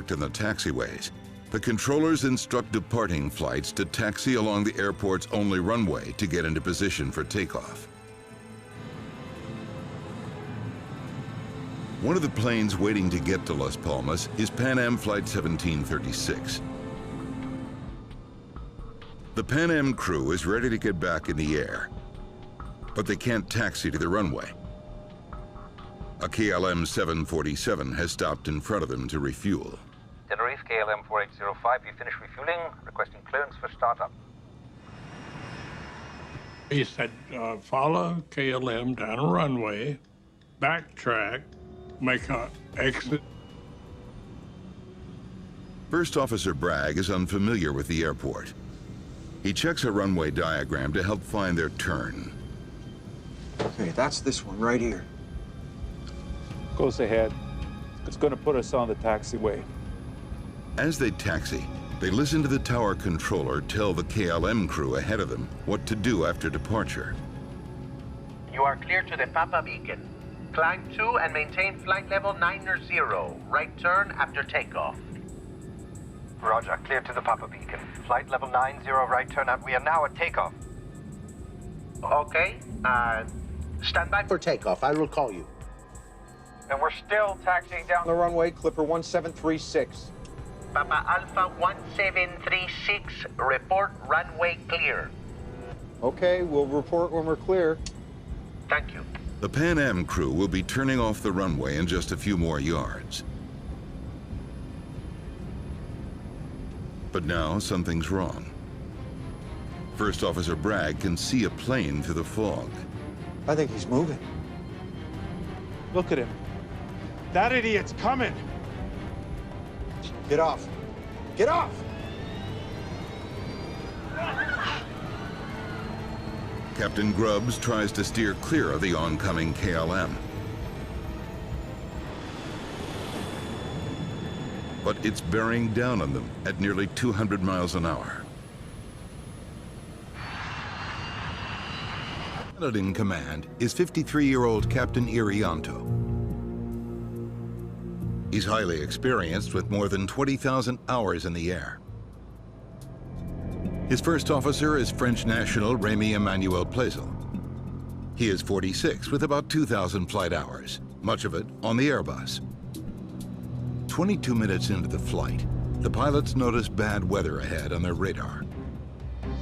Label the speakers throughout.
Speaker 1: parked in the taxiways, the controllers instruct departing flights to taxi along the airport's only runway to get into position for takeoff. One of the planes waiting to get to Las Palmas is Pan Am Flight 1736. The Pan Am crew is ready to get back in the air, but they can't taxi to the runway. A KLM 747 has stopped in front of them to refuel.
Speaker 2: Januari, KLM 4805, you finished refueling, requesting clearance for startup.
Speaker 3: He said, follow KLM down a runway, backtrack, make an exit.
Speaker 1: First Officer Bragg is unfamiliar with the airport. He checks a runway diagram to help find their turn.
Speaker 4: Okay, that's this one right here.
Speaker 5: Goes ahead. It's going to put us on the taxiway.
Speaker 1: As they taxi, they listen to the tower controller tell the KLM crew ahead of them what to do after departure.
Speaker 6: You are clear to the Papa beacon. Climb to and maintain flight level 90. Right turn after takeoff.
Speaker 2: Roger, clear to the Papa beacon. Flight level 90, right turn out. We are now at takeoff.
Speaker 6: Okay, stand by for takeoff. I will call you.
Speaker 2: And we're still taxiing down
Speaker 4: The runway, Clipper 1736.
Speaker 6: Papa Alpha 1736, report runway clear.
Speaker 4: Okay, we'll report when we're clear.
Speaker 6: Thank you.
Speaker 1: The Pan Am crew will be turning off the runway in just a few more yards. But now something's wrong. First Officer Bragg can see a plane through the fog.
Speaker 4: I think he's moving.
Speaker 5: Look at him. That idiot's coming.
Speaker 4: Get off. Get off!
Speaker 1: Captain Grubbs tries to steer clear of the oncoming KLM. But it's bearing down on them at nearly 200 miles an hour. In command is 53-year-old Captain Irianto. He's highly experienced with more than 20,000 hours in the air. His first officer is French national Rémy Emmanuel Plaisil. He is 46 with about 2,000 flight hours, much of it on the Airbus. 22 minutes into the flight, the pilots notice bad weather ahead on their radar.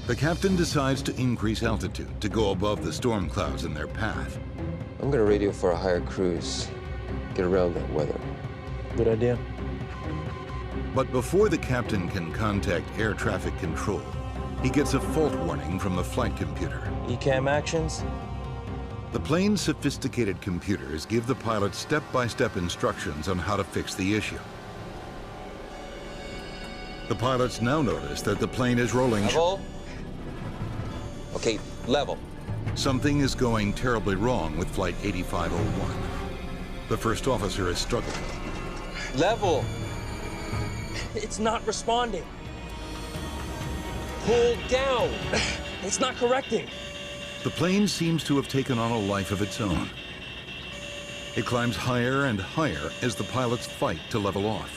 Speaker 1: The captain decides to increase altitude to go above the storm clouds in their path.
Speaker 7: I'm gonna radio for a higher cruise. Get around that weather.
Speaker 5: Good idea.
Speaker 1: But before the captain can contact air traffic control, he gets a fault warning from the flight computer.
Speaker 7: ECAM actions?
Speaker 1: The plane's sophisticated computers give the pilot step-by-step instructions on how to fix the issue. The pilots now notice that the plane is rolling.
Speaker 7: Level. Okay, level.
Speaker 1: Something is going terribly wrong with Flight 8501. The first officer is struggling.
Speaker 7: Level.
Speaker 8: It's not responding. Pull down. It's not correcting.
Speaker 1: The plane seems to have taken on a life of its own. It climbs higher and higher as the pilots fight to level off.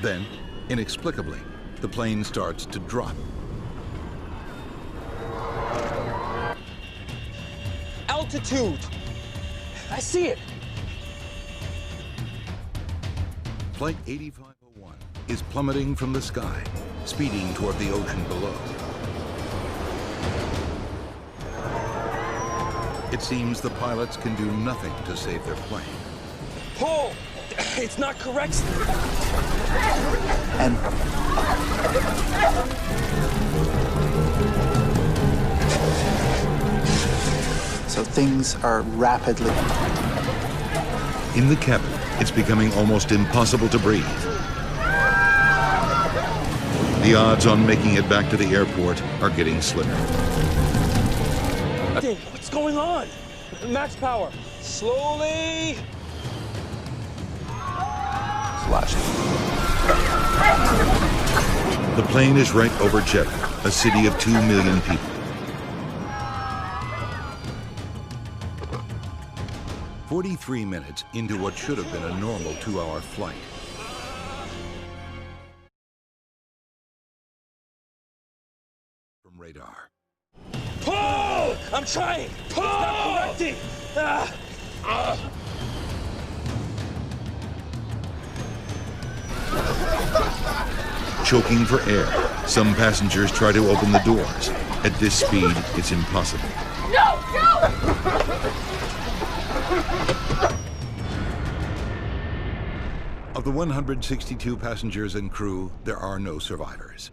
Speaker 1: Then, inexplicably, the plane starts to drop.
Speaker 8: Altitude. I see it.
Speaker 1: Flight 8501 is plummeting from the sky, speeding toward the ocean below. It seems the pilots can do nothing to save their plane.
Speaker 8: Pull. It's not correct.
Speaker 4: And so things are rapidly.
Speaker 1: In the cabin, it's becoming almost impossible to breathe. The odds on making it back to the airport are getting slimmer.
Speaker 8: What's going on? Max power. Slowly.
Speaker 4: Flash.
Speaker 1: The plane is right over Jeddah, a city of 2 million people. 43 minutes into what should have been a normal 2-hour flight, radar.
Speaker 8: Pull! I'm trying! Pull! It's not connecting!
Speaker 1: Choking for air, some passengers try to open the doors. At this speed, it's impossible.
Speaker 9: No! No!
Speaker 1: Of the 162 passengers and crew, there are no survivors.